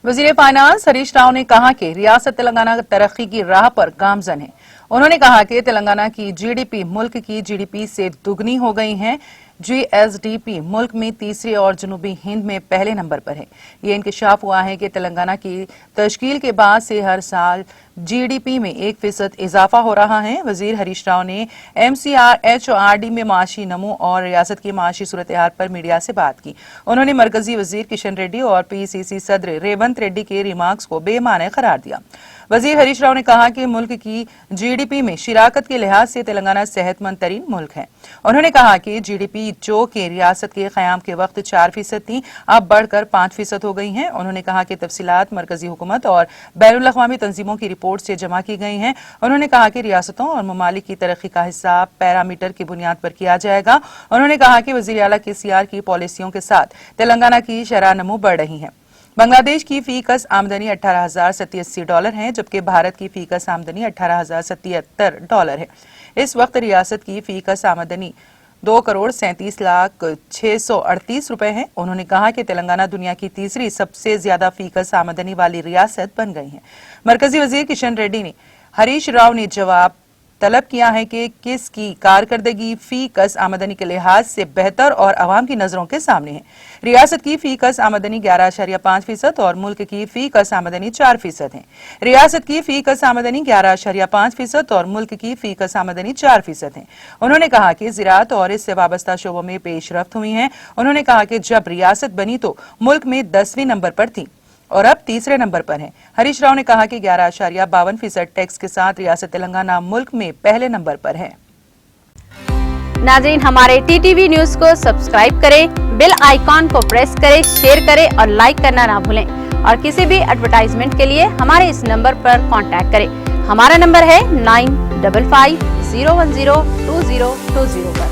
वजीर फाइनेंस हरीश राव ने कहा कि रियासत तेलंगाना तरक्की की राह पर गामजन है। उन्होंने कहा कि तेलंगाना की जीडीपी मुल्क की जीडीपी से दुगनी हो गई है। जीएसडीपी मुल्क में तीसरे और जनूबी हिंद में पहले नंबर पर है। ये इंकशाफ हुआ है कि तेलंगाना की तश्कील के बाद से हर साल जीडीपी में 1% इजाफा हो रहा है। वजीर हरीश राव ने एमसीआरएचओआरडी में माशी नमू और रियासत की माशी सूरत हाल पर मीडिया से बात की। उन्होंने मरकजी वजीर किशन रेड्डी और पीसीसी सदर रेवंत रेड्डी के रिमार्क्स को बेमाने करार दिया। वजीर हरीश राव ने कहा कि मुल्क की जीडीपी में शिराकत के लिहाज से तेलंगाना सेहतमंद तरीन मुल्क है। उन्होंने कहा कि जीडीपी जो कि रियासत के क़याम के वक्त 4% थी, अब बढ़कर 5% हो गई हैं। उन्होंने कहा कि तफसीलात मरकजी हुकूमत और बैनुल अक़वामी तंजीमों की रिपोर्ट से जमा की गई हैं। उन्होंने कहा कि रियासतों और ममालिक की तरक्की का हिसाब पैरामीटर की बुनियाद पर किया जाएगा। उन्होंने कहा कि वज़ीर आला केसीआर की पॉलिसियों के साथ तेलंगाना की शरह नमू बढ़ रही है। बांग्लादेश की फीकस आमदनी $18,087 है, जबकि भारत की फीकस आमदनी $18,077 है। इस वक्त रियासत की फीकस आमदनी $2,37,638 है। उन्होंने कहा कि तेलंगाना दुनिया की तीसरी सबसे ज्यादा फीकस आमदनी वाली रियासत बन गई है। मरकजी वजीर किशन रेड्डी ने हरीश राव ने जवाब तलब किया है कि किसकी कारकर्दगी फीकस आमदनी के लिहाज से बेहतर और अवाम की नजरों के सामने है। रियासत की फीकस आमदनी 11.5% और मुल्क की फीकस आमदनी 4% है। रियासत की फीकस आमदनी 11.5% और मुल्क की फीकस आमदनी 4% है। उन्होंने कहा कि ज़राअत और इससे वाबस्ता शोबों में पेशरफ्त हुई है। उन्होंने कहा कि जब रियासत बनी तो मुल्क में 10वें नंबर पर थी और अब तीसरे नंबर पर है। हरीश राव ने कहा कि 11.52% टैक्स के साथ रियासत तेलंगाना मुल्क में पहले नंबर पर है। नाज़रीन, हमारे टीटीवी न्यूज को सब्सक्राइब करें, बेल आइकॉन को प्रेस करें, शेयर करें और लाइक करना ना भूलें। और किसी भी एडवर्टाइजमेंट के लिए हमारे इस नंबर पर कांटेक्ट करें। हमारा नंबर है 9550102020 पर।